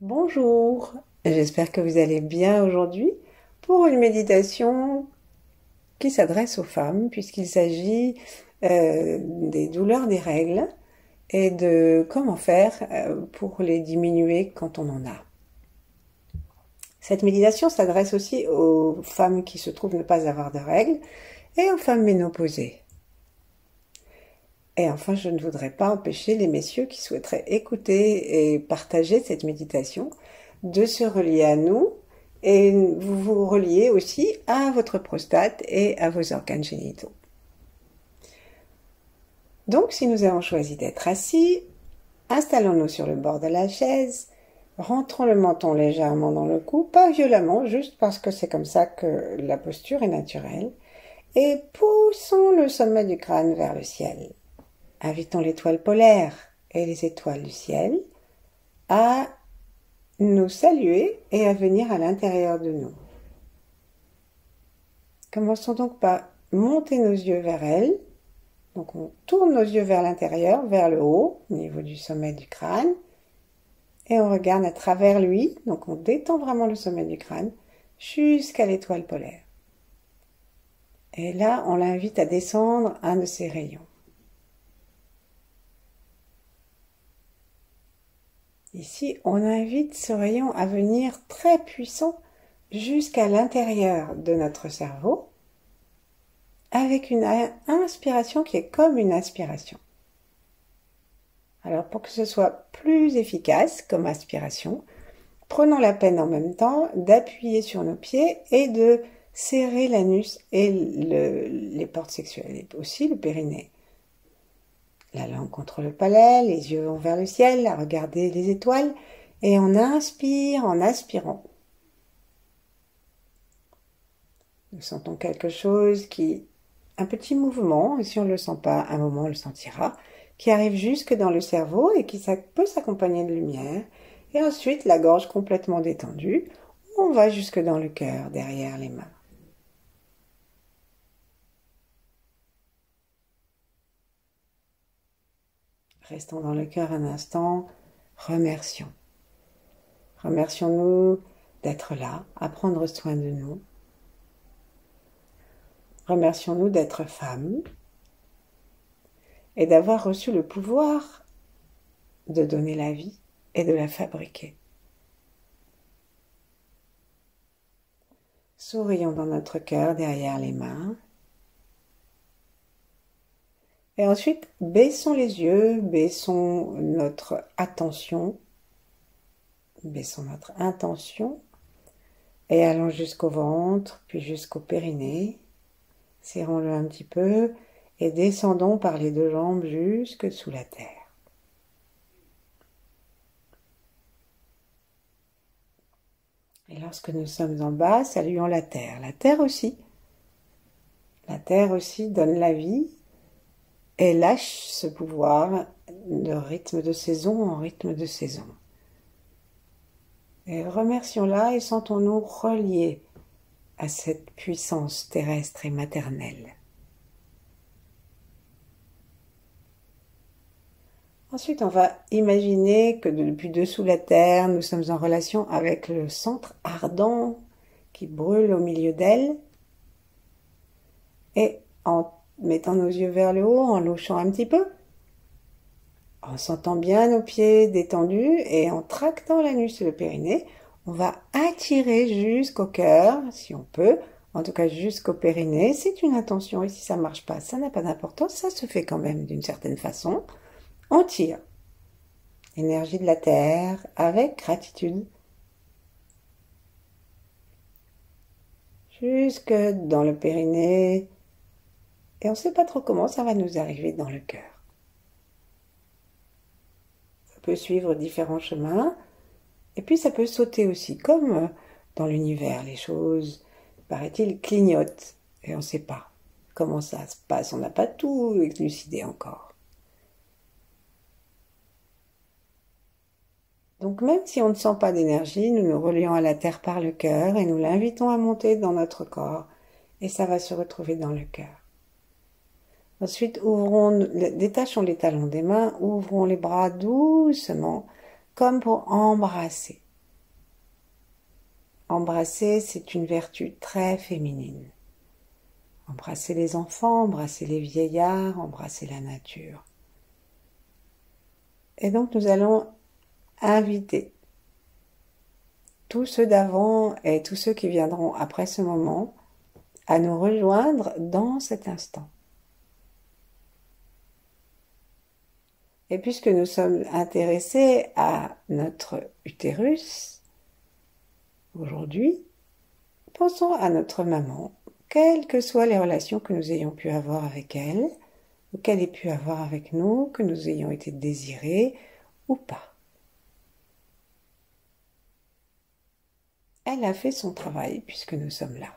Bonjour, j'espère que vous allez bien aujourd'hui pour une méditation qui s'adresse aux femmes puisqu'il s'agit des douleurs des règles et de comment faire pour les diminuer quand on en a. Cette méditation s'adresse aussi aux femmes qui se trouvent ne pas avoir de règles et aux femmes ménopausées. Et enfin, je ne voudrais pas empêcher les messieurs qui souhaiteraient écouter et partager cette méditation de se relier à nous et vous vous reliez aussi à votre prostate et à vos organes génitaux. Donc, si nous avons choisi d'être assis, installons-nous sur le bord de la chaise, rentrons le menton légèrement dans le cou, pas violemment, juste parce que c'est comme ça que la posture est naturelle, et poussons le sommet du crâne vers le ciel. Invitons l'étoile polaire et les étoiles du ciel à nous saluer et à venir à l'intérieur de nous. Commençons donc par monter nos yeux vers elles. Donc on tourne nos yeux vers l'intérieur, vers le haut, au niveau du sommet du crâne, et on regarde à travers lui. Donc on détend vraiment le sommet du crâne jusqu'à l'étoile polaire. Et là, on l'invite à descendre un de ses rayons. Ici, on invite ce rayon à venir très puissant jusqu'à l'intérieur de notre cerveau, avec une inspiration qui est comme une inspiration. Alors pour que ce soit plus efficace comme aspiration, prenons la peine en même temps d'appuyer sur nos pieds et de serrer l'anus et les portes sexuelles, et aussi le périnée. La langue contre le palais, les yeux vont vers le ciel, à regarder les étoiles, et on inspire en aspirant. Nous sentons quelque chose un petit mouvement, et si on ne le sent pas, un moment on le sentira, qui arrive jusque dans le cerveau et qui peut s'accompagner de lumière, et ensuite la gorge complètement détendue, on va jusque dans le cœur, derrière les mains. Restons dans le cœur un instant, remercions. Remercions-nous d'être là, à prendre soin de nous. Remercions-nous d'être femmes et d'avoir reçu le pouvoir de donner la vie et de la fabriquer. Sourions dans notre cœur derrière les mains. Et ensuite, baissons les yeux, baissons notre attention, baissons notre intention et allons jusqu'au ventre, puis jusqu'au périnée. Serrons-le un petit peu et descendons par les deux jambes jusque sous la terre. Et lorsque nous sommes en bas, saluons la terre. La terre aussi. La terre aussi donne la vie et lâche ce pouvoir de rythme de saison en rythme de saison. Et remercions-la et sentons-nous reliés à cette puissance terrestre et maternelle. Ensuite, on va imaginer que depuis dessous la terre, nous sommes en relation avec le centre ardent qui brûle au milieu d'elle. Et en mettant nos yeux vers le haut, en louchant un petit peu, en sentant bien nos pieds détendus et en tractant l'anus et le périnée, on va attirer jusqu'au cœur, si on peut, en tout cas jusqu'au périnée. C'est une intention et si ça ne marche pas, ça n'a pas d'importance, ça se fait quand même d'une certaine façon. On tire l'énergie de la terre avec gratitude jusque dans le périnée et on ne sait pas trop comment ça va nous arriver dans le cœur. Ça peut suivre différents chemins et puis ça peut sauter aussi, comme dans l'univers, les choses, paraît-il, clignotent et on ne sait pas comment ça se passe, on n'a pas tout élucidé encore. Donc même si on ne sent pas d'énergie, nous nous relions à la terre par le cœur et nous l'invitons à monter dans notre corps et ça va se retrouver dans le cœur. Ensuite, détachons les talons des mains, ouvrons les bras doucement comme pour embrasser. embrasser, c'est une vertu très féminine. Embrasser les enfants, embrasser les vieillards, embrasser la nature. Et donc nous allons inviter tous ceux d'avant et tous ceux qui viendront après ce moment à nous rejoindre dans cet instant. Et puisque nous sommes intéressés à notre utérus, aujourd'hui, pensons à notre maman, quelles que soient les relations que nous ayons pu avoir avec elle, ou qu'elle ait pu avoir avec nous, que nous ayons été désirés ou pas. Elle a fait son travail puisque nous sommes là.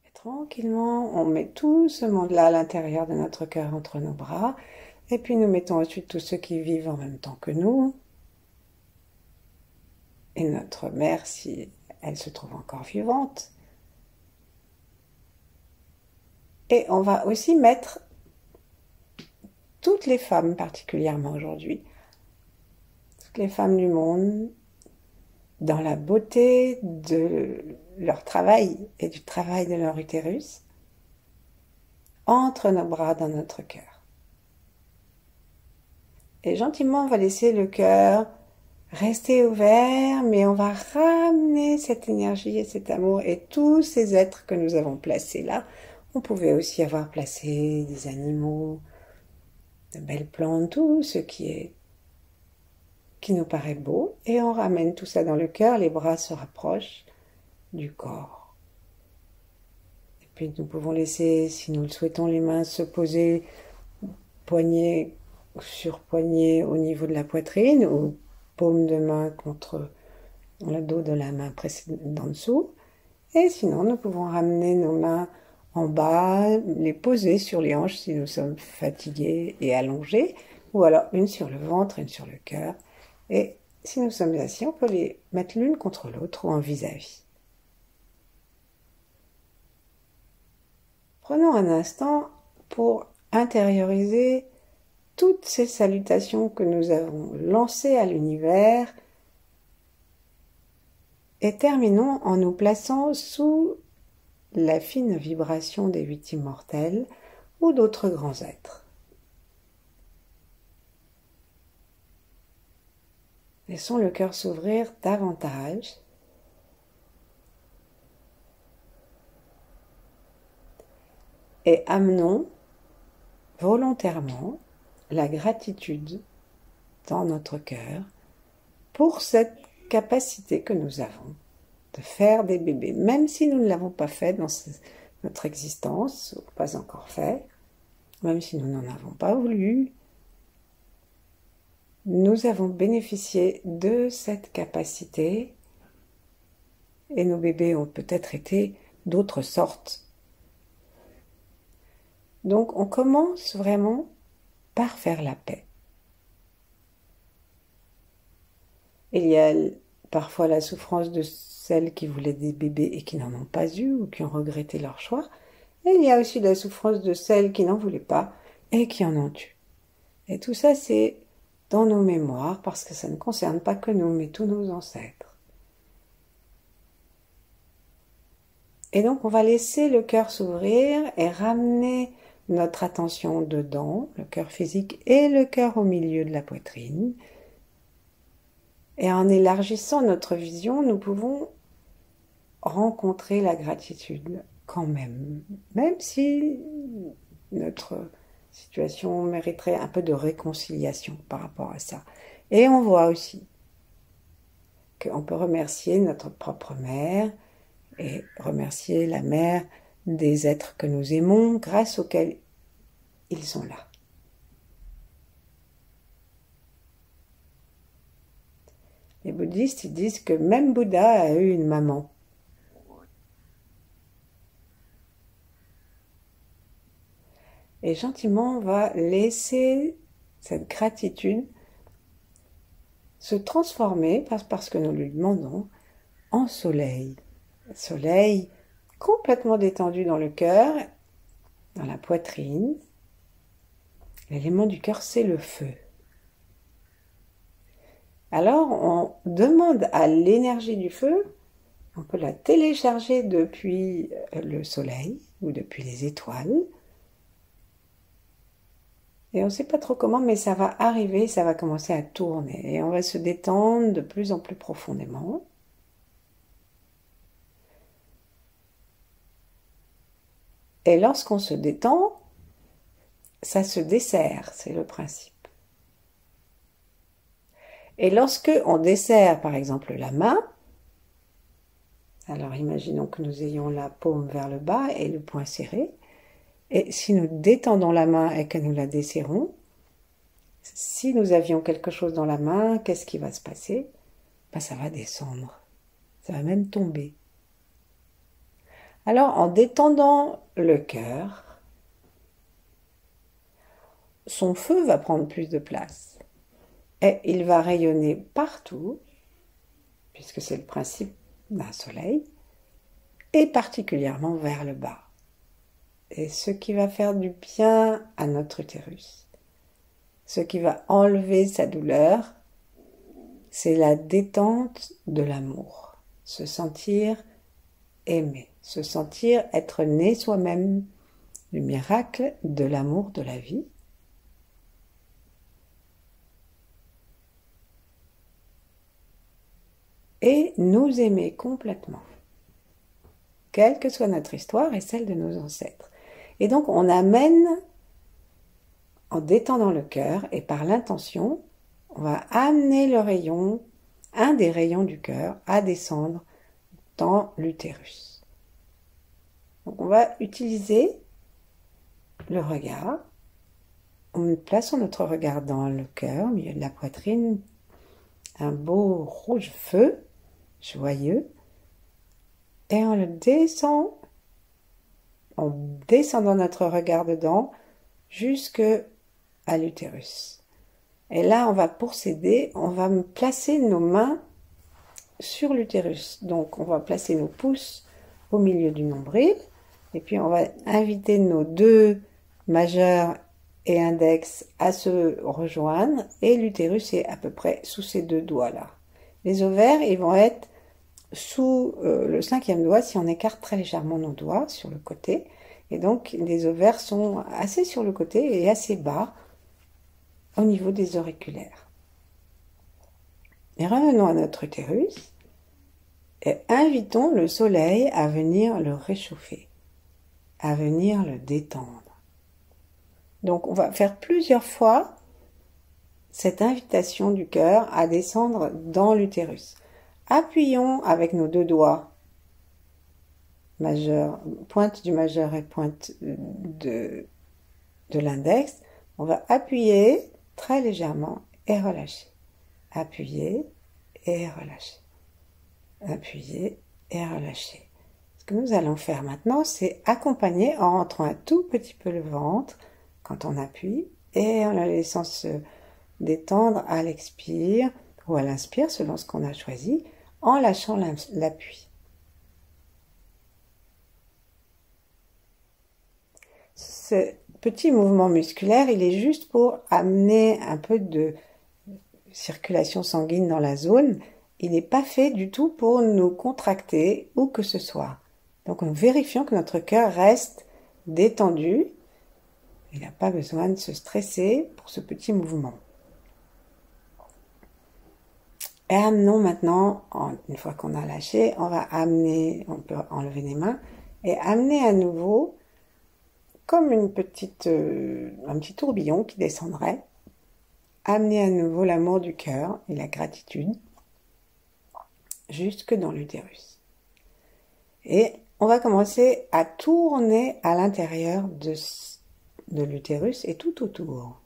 Et tranquillement, on met tout ce monde-là à l'intérieur de notre cœur entre nos bras, et puis nous mettons ensuite tous ceux qui vivent en même temps que nous, et notre mère si elle se trouve encore vivante. Et on va aussi mettre toutes les femmes particulièrement aujourd'hui, toutes les femmes du monde, dans la beauté de leur travail et du travail de leur utérus, entre nos bras dans notre cœur. Et gentiment, on va laisser le cœur rester ouvert, mais on va ramener cette énergie et cet amour et tous ces êtres que nous avons placés là. On pouvait aussi avoir placé des animaux, de belles plantes, tout ce qui nous paraît beau, et on ramène tout ça dans le cœur, les bras se rapprochent du corps. Et puis nous pouvons laisser, si nous le souhaitons, les mains se poser poignet sur poignet au niveau de la poitrine, ou paume de main contre le dos de la main précédente en dessous. Et sinon, nous pouvons ramener nos mains en bas, les poser sur les hanches si nous sommes fatigués et allongés, ou alors une sur le ventre, une sur le cœur. Et si nous sommes assis, on peut les mettre l'une contre l'autre ou en vis-à-vis. Prenons un instant pour intérioriser toutes ces salutations que nous avons lancées à l'univers et terminons en nous plaçant sous la fine vibration des 8 immortels ou d'autres grands êtres. Laissons le cœur s'ouvrir davantage. Et amenons volontairement la gratitude dans notre cœur pour cette capacité que nous avons de faire des bébés, même si nous ne l'avons pas fait dans notre existence, ou pas encore fait, même si nous n'en avons pas voulu. Nous avons bénéficié de cette capacité et nos bébés ont peut-être été d'autres sortes. Donc on commence vraiment par faire la paix. Il y a parfois la souffrance de celles qui voulaient des bébés et qui n'en ont pas eu ou qui ont regretté leur choix. Et il y a aussi la souffrance de celles qui n'en voulaient pas et qui en ont eu. Et tout ça, c'est dans nos mémoires parce que ça ne concerne pas que nous, mais tous nos ancêtres. Et donc, on va laisser le cœur s'ouvrir et ramener notre attention dedans, le cœur physique et le cœur au milieu de la poitrine. Et en élargissant notre vision, nous pouvons rencontrer la gratitude quand même, même si notre situation mériterait un peu de réconciliation par rapport à ça. Et on voit aussi qu'on peut remercier notre propre mère et remercier la mère des êtres que nous aimons grâce auxquels ils sont là. Les bouddhistes, ils disent que même Bouddha a eu une maman. Et gentiment, on va laisser cette gratitude se transformer, parce que nous lui demandons, en soleil. Soleil complètement détendu dans le cœur, dans la poitrine. L'élément du cœur, c'est le feu. Alors on demande à l'énergie du feu, on peut la télécharger depuis le soleil ou depuis les étoiles. Et on ne sait pas trop comment, mais ça va arriver, ça va commencer à tourner. Et on va se détendre de plus en plus profondément. Et lorsqu'on se détend, ça se desserre, c'est le principe. Et lorsque on desserre, par exemple, la main, alors imaginons que nous ayons la paume vers le bas et le poing serré, et si nous détendons la main et que nous la desserrons, si nous avions quelque chose dans la main, qu'est-ce qui va se passer? Ça va descendre, ça va même tomber. Alors, en détendant le cœur, son feu va prendre plus de place et il va rayonner partout, puisque c'est le principe d'un soleil, et particulièrement vers le bas. Et ce qui va faire du bien à notre utérus, ce qui va enlever sa douleur, c'est la détente de l'amour, se sentir aimé, se sentir être né soi-même du miracle de l'amour de la vie. Et nous aimer complètement, quelle que soit notre histoire et celle de nos ancêtres. Et donc on amène, en détendant le cœur et par l'intention, on va amener le rayon, un des rayons du cœur, à descendre dans l'utérus. Donc on va utiliser le regard, en plaçant notre regard dans le cœur, au milieu de la poitrine, un beau rouge feu, joyeux, et on le descend, en descendant notre regard dedans, jusque à l'utérus. Et là, on va procéder, on va placer nos mains sur l'utérus. Donc, on va placer nos pouces au milieu du nombril, et puis on va inviter nos deux majeurs et index à se rejoindre, et l'utérus est à peu près sous ces deux doigts-là. Les ovaires, ils vont être sous le cinquième doigt si on écarte très légèrement nos doigts sur le côté. Et donc, les ovaires sont assez sur le côté et assez bas au niveau des auriculaires. Et revenons à notre utérus et invitons le soleil à venir le réchauffer, à venir le détendre. Donc, on va faire plusieurs fois cette invitation du cœur à descendre dans l'utérus. Appuyons avec nos deux doigts, majeur, pointe du majeur et pointe de l'index. On va appuyer très légèrement et relâcher. Appuyer et relâcher. Appuyer et relâcher. Ce que nous allons faire maintenant, c'est accompagner en rentrant un tout petit peu le ventre quand on appuie et en le laissant se détendre à l'expire ou à l'inspire selon ce qu'on a choisi, en lâchant l'appui. Ce petit mouvement musculaire, il est juste pour amener un peu de circulation sanguine dans la zone. Il n'est pas fait du tout pour nous contracter où que ce soit. Donc nous vérifions que notre cœur reste détendu. Il n'a pas besoin de se stresser pour ce petit mouvement. Et amenons maintenant, une fois qu'on a lâché, on va amener, on peut enlever les mains, et amener à nouveau, comme un petit tourbillon qui descendrait, amener à nouveau l'amour du cœur et la gratitude jusque dans l'utérus. Et on va commencer à tourner à l'intérieur de l'utérus et tout autour.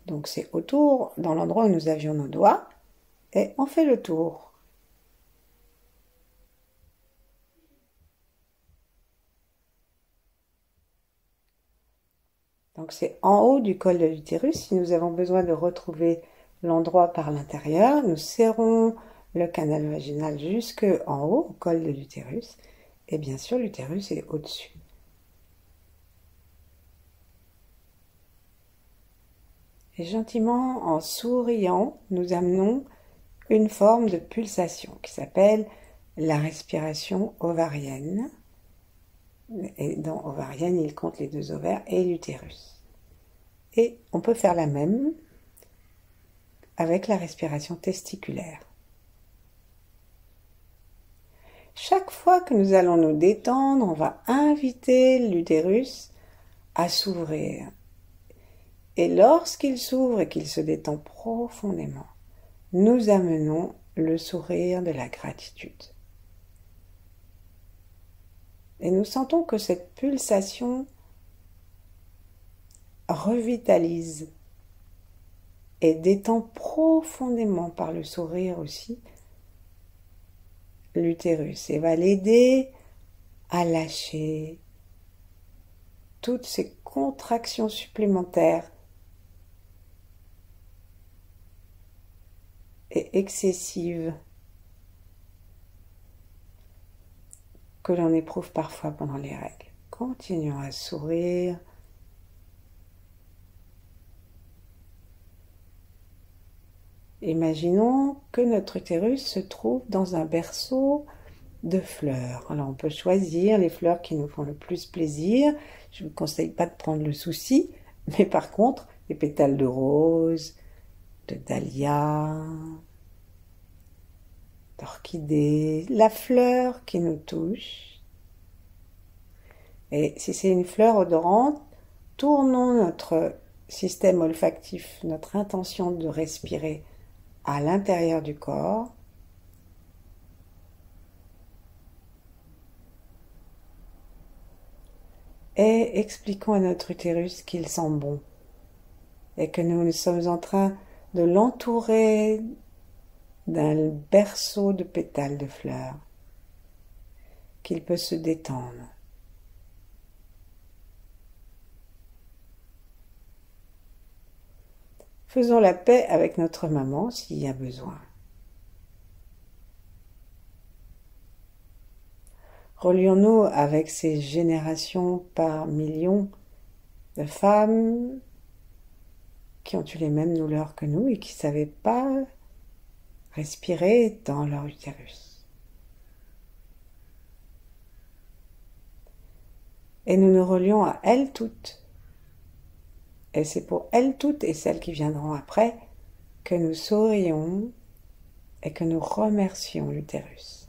Donc c'est autour, dans l'endroit où nous avions nos doigts, et on fait le tour. Donc c'est en haut du col de l'utérus. Si nous avons besoin de retrouver l'endroit par l'intérieur, nous serrons le canal vaginal jusque en haut, au col de l'utérus. Et bien sûr, l'utérus est au-dessus. Et gentiment, en souriant, nous amenons une forme de pulsation qui s'appelle la respiration ovarienne. Et dans ovarienne, il compte les 2 ovaires et l'utérus. Et on peut faire la même avec la respiration testiculaire. Chaque fois que nous allons nous détendre, on va inviter l'utérus à s'ouvrir. Et lorsqu'il s'ouvre et qu'il se détend profondément, nous amenons le sourire de la gratitude. Et nous sentons que cette pulsation revitalise et détend profondément par le sourire aussi l'utérus et va l'aider à lâcher toutes ces contractions supplémentaires et excessives que l'on éprouve parfois pendant les règles. Continuons à sourire. Imaginons que notre utérus se trouve dans un berceau de fleurs. Alors on peut choisir les fleurs qui nous font le plus plaisir. Je ne vous conseille pas de prendre le souci, mais par contre, les pétales de rose, de dahlia, d'orchidée, la fleur qui nous touche. Et si c'est une fleur odorante, tournons notre système olfactif, notre intention de respirer à l'intérieur du corps. Et expliquons à notre utérus qu'il sent bon et que nous sommes en train de l'entourer d'un berceau de pétales de fleurs, qu'il peut se détendre. Faisons la paix avec notre maman s'il y a besoin. Relions-nous avec ces générations par millions de femmes qui ont eu les mêmes douleurs que nous et qui ne savaient pas respirer dans leur utérus. Et nous nous relions à elles toutes. Et c'est pour elles toutes et celles qui viendront après que nous sourions et que nous remercions l'utérus.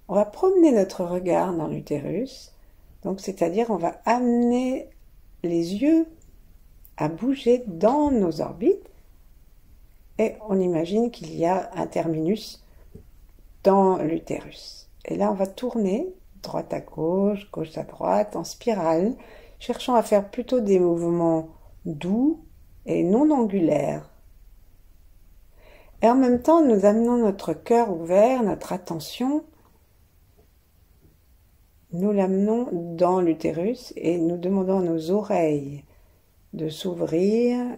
On va promener notre regard dans l'utérus, donc c'est-à-dire on va amener les yeux à bouger dans nos orbites et on imagine qu'il y a un terminus dans l'utérus. Et là on va tourner droite à gauche, gauche à droite, en spirale, cherchant à faire plutôt des mouvements doux et non angulaires. Et en même temps, nous amenons notre cœur ouvert, notre attention, nous l'amenons dans l'utérus et nous demandons à nos oreilles de s'ouvrir,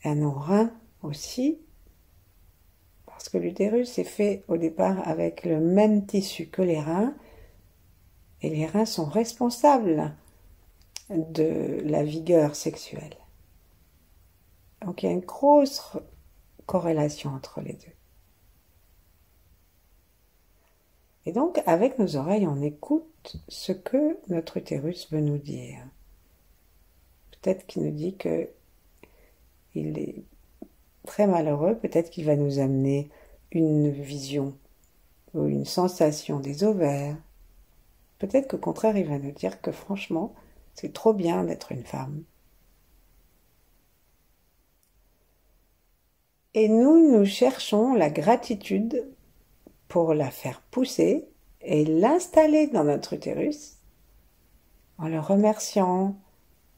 à nos reins aussi, parce que l'utérus est fait au départ avec le même tissu que les reins, et les reins sont responsables de la vigueur sexuelle. Donc il y a une grosse corrélation entre les deux. Et donc, avec nos oreilles, on écoute ce que notre utérus veut nous dire. Peut-être qu'il nous dit qu'il est très malheureux, peut-être qu'il va nous amener une vision ou une sensation des ovaires. Peut-être qu'au contraire, il va nous dire que franchement, c'est trop bien d'être une femme. Et nous cherchons la gratitude pour la faire pousser et l'installer dans notre utérus en le remerciant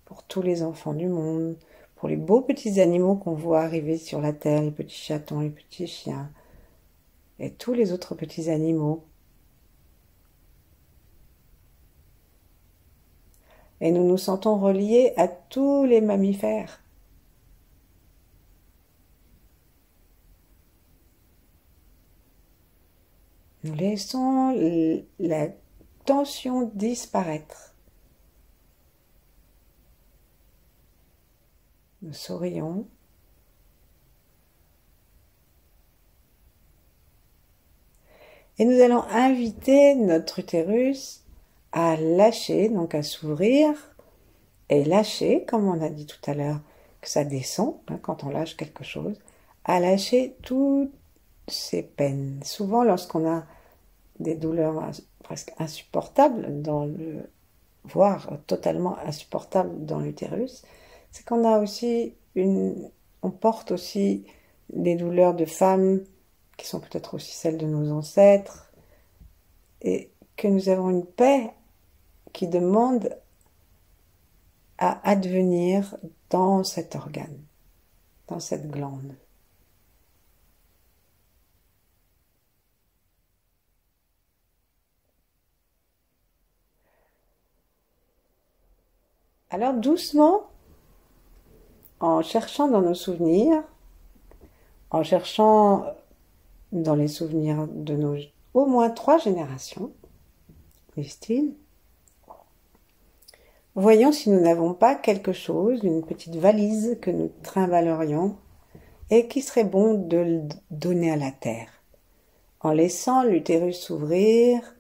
pour tous les enfants du monde, pour les beaux petits animaux qu'on voit arriver sur la terre, les petits chatons, les petits chiens et tous les autres petits animaux. Et nous nous sentons reliés à tous les mammifères. Nous laissons la tension disparaître. Nous sourions. Et nous allons inviter notre utérus à lâcher, donc à s'ouvrir et lâcher, comme on a dit tout à l'heure, que ça descend, hein, quand on lâche quelque chose, à lâcher toutes ces peines. Souvent, lorsqu'on a des douleurs presque insupportables, voire totalement insupportables dans l'utérus, c'est qu'on a aussi on porte aussi des douleurs de femmes qui sont peut-être aussi celles de nos ancêtres, et que nous avons une paix qui demande à advenir dans cet organe, dans cette glande. Alors doucement, en cherchant dans nos souvenirs, en cherchant dans les souvenirs de nos au moins 3 générations, disent-ils, voyons si nous n'avons pas quelque chose, une petite valise que nous trimballerions et qui serait bon de le donner à la terre, en laissant l'utérus s'ouvrir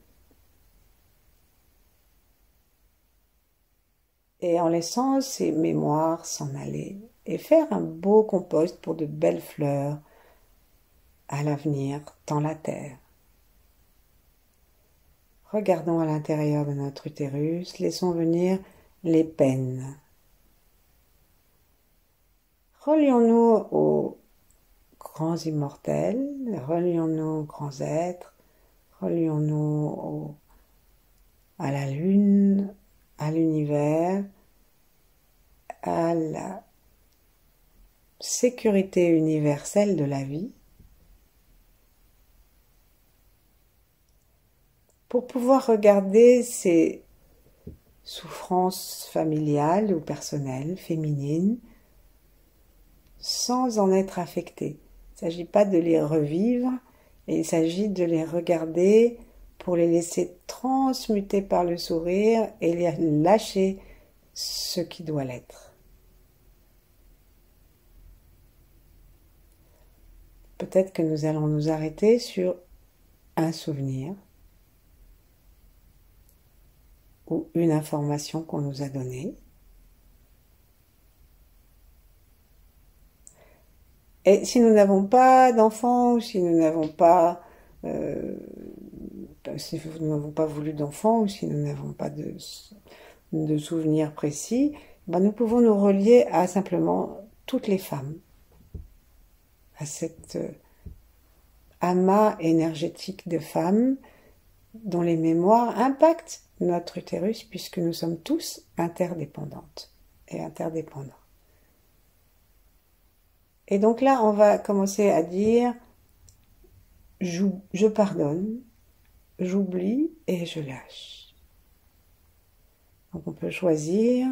et en laissant ses mémoires s'en aller et faire un beau compost pour de belles fleurs à l'avenir dans la terre. Regardons à l'intérieur de notre utérus, laissons venir les peines. Relions-nous aux grands immortels, relions-nous aux grands êtres, relions-nous à la lune, à l'univers, à la sécurité universelle de la vie, pour pouvoir regarder ces souffrances familiales ou personnelles, féminines, sans en être affecté. Il ne s'agit pas de les revivre, et il s'agit de les regarder pour les laisser transmuter par le sourire et les lâcher ce qui doit l'être. Peut-être que nous allons nous arrêter sur un souvenir ou une information qu'on nous a donnée. Et si nous n'avons pas d'enfants, ou si nous n'avons pas, si nous n'avons pas voulu d'enfants, ou si nous n'avons pas de souvenirs précis, ben nous pouvons nous relier à simplement toutes les femmes, à cet amas énergétique de femmes dont les mémoires impactent notre utérus, puisque nous sommes tous interdépendantes et interdépendants. Et donc là, on va commencer à dire je pardonne, j'oublie et je lâche. Donc on peut choisir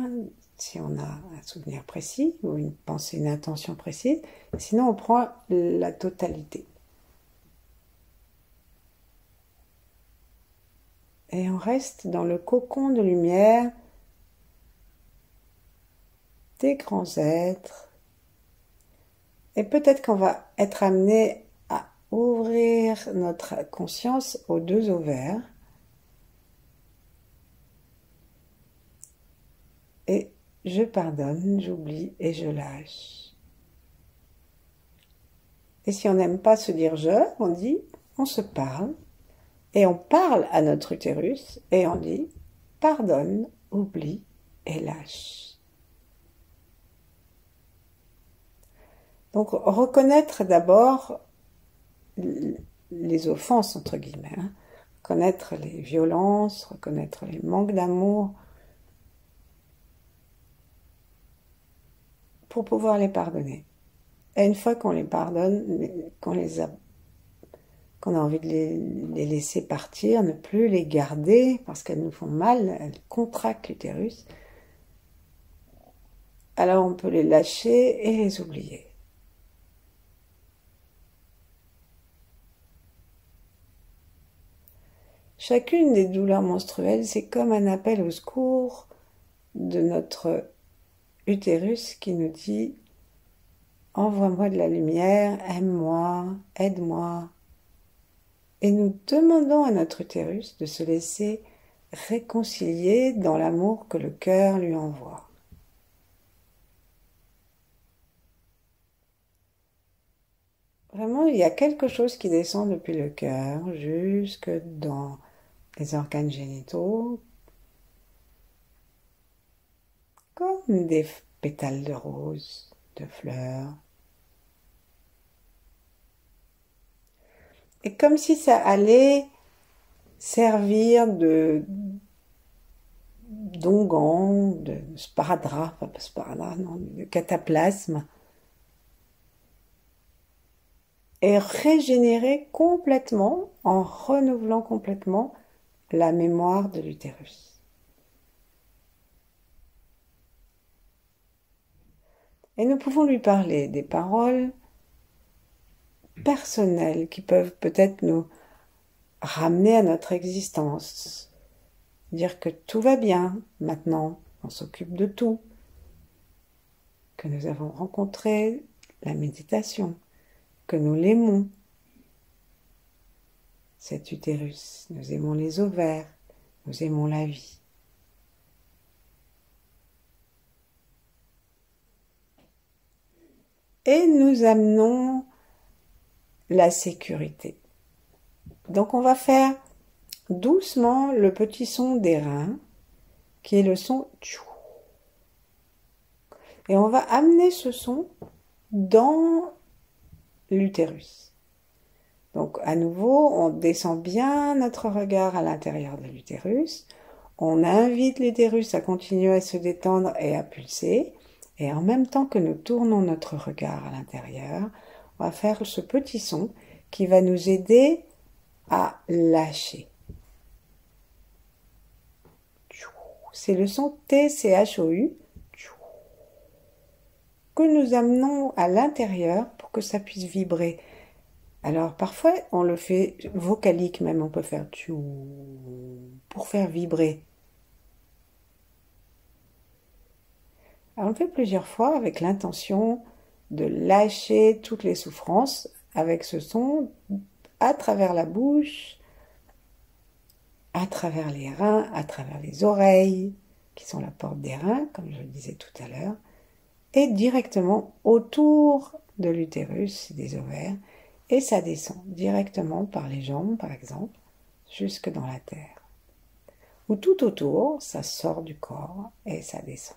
si on a un souvenir précis ou une pensée, une intention précise. Sinon, on prend la totalité. Et on reste dans le cocon de lumière des grands êtres. Et peut-être qu'on va être amené à ouvrir notre conscience aux 2 ovaires. Et je pardonne, j'oublie et je lâche. Et si on n'aime pas se dire je, on dit, on se parle. Et on parle à notre utérus et on dit pardonne, oublie et lâche. Donc reconnaître d'abord les offenses, entre guillemets, hein. Reconnaître les violences, reconnaître les manques d'amour, pour pouvoir les pardonner. Et une fois qu'on les pardonne, qu'on a envie de les laisser partir, ne plus les garder parce qu'elles nous font mal, elles contractent l'utérus, alors on peut les lâcher et les oublier. Chacune des douleurs menstruelles, c'est comme un appel au secours de notre utérus qui nous dit « Envoie-moi de la lumière, aime-moi, aide-moi ». Et nous demandons à notre utérus de se laisser réconcilier dans l'amour que le cœur lui envoie. Vraiment, il y a quelque chose qui descend depuis le cœur jusque dans les organes génitaux, comme des pétales de rose, de fleurs. Et comme si ça allait servir d'onguent, de sparadrap, pas sparadrap, non, de cataplasme, et régénérer complètement, en renouvelant complètement la mémoire de l'utérus. Et nous pouvons lui parler des paroles personnelles qui peuvent peut-être nous ramener à notre existence. Dire que tout va bien maintenant, on s'occupe de tout, que nous avons rencontré la méditation, que nous l'aimons, cet utérus, nous aimons les ovaires, nous aimons la vie. Et nous amenons la sécurité. Donc on va faire doucement le petit son des reins, qui est le son tchou. Et on va amener ce son dans l'utérus. Donc à nouveau, on descend bien notre regard à l'intérieur de l'utérus. On invite l'utérus à continuer à se détendre et à pulser. Et en même temps que nous tournons notre regard à l'intérieur, on va faire ce petit son qui va nous aider à lâcher. C'est le son TCHOU que nous amenons à l'intérieur pour que ça puisse vibrer. Alors parfois on le fait vocalique même, on peut faire tchou pour faire vibrer. Alors on le fait plusieurs fois avec l'intention de lâcher toutes les souffrances avec ce son à travers la bouche, à travers les reins, à travers les oreilles, qui sont la porte des reins, comme je le disais tout à l'heure, et directement autour de l'utérus et des ovaires, et ça descend directement par les jambes, par exemple, jusque dans la terre. Ou tout autour, ça sort du corps et ça descend.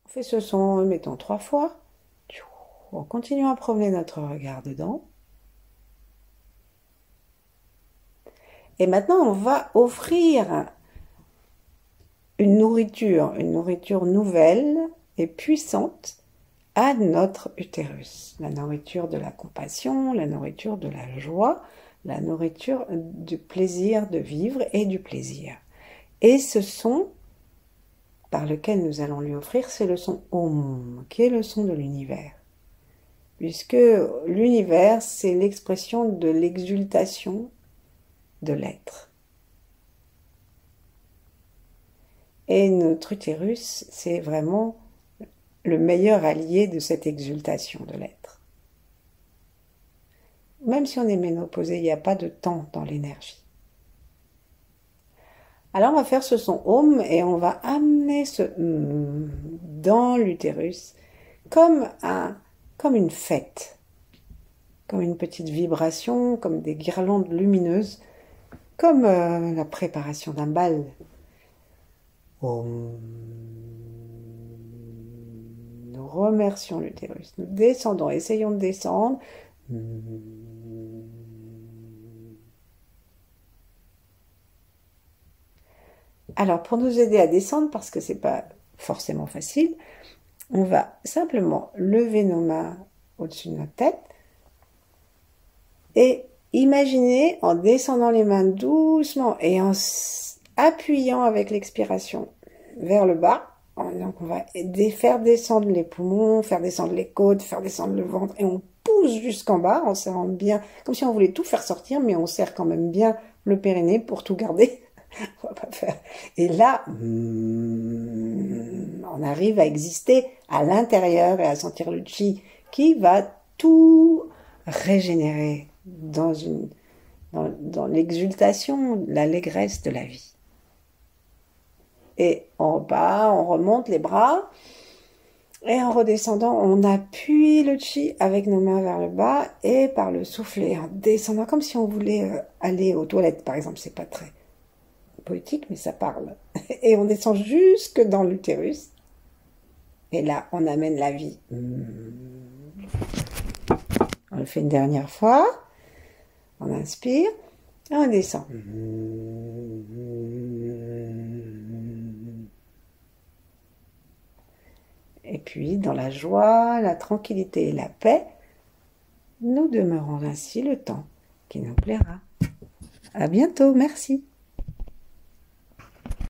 On fait ce son, mettons 3 fois. On continue à promener notre regard dedans. Et maintenant, on va offrir une nourriture nouvelle et puissante à notre utérus. La nourriture de la compassion, la nourriture de la joie, la nourriture du plaisir de vivre et du plaisir. Et ce son par lequel nous allons lui offrir, c'est le son Om, qui est le son de l'univers. Puisque l'univers, c'est l'expression de l'exultation de l'être. Et notre utérus, c'est vraiment le meilleur allié de cette exultation de l'être. Même si on est ménopausé, il n'y a pas de temps dans l'énergie. Alors on va faire ce son Om et on va amener ce dans l'utérus comme une fête, comme une petite vibration, comme des guirlandes lumineuses, comme la préparation d'un bal. Om. Nous remercions l'utérus, nous descendons, essayons de descendre. Alors, pour nous aider à descendre, parce que c'est pas forcément facile, on va simplement lever nos mains au-dessus de notre tête et imaginer en descendant les mains doucement et en appuyant avec l'expiration vers le bas, Donc on va faire descendre les poumons, faire descendre les côtes, faire descendre le ventre, et on pousse jusqu'en bas en serrant bien, comme si on voulait tout faire sortir, mais on serre quand même bien le périnée pour tout garder. On va pas faire. Et là, on arrive à exister à l'intérieur et à sentir le chi qui va tout régénérer dans l'exultation, l'allégresse de la vie. Et en bas, on remonte les bras. Et en redescendant, on appuie le chi avec nos mains vers le bas et par le souffler, en descendant, comme si on voulait aller aux toilettes, par exemple. C'est pas très poétique, mais ça parle. Et on descend jusque dans l'utérus. Et là, on amène la vie. On le fait une dernière fois. On inspire et on descend. Et puis, dans la joie, la tranquillité et la paix, nous demeurons ainsi le temps qui nous plaira. À bientôt, merci.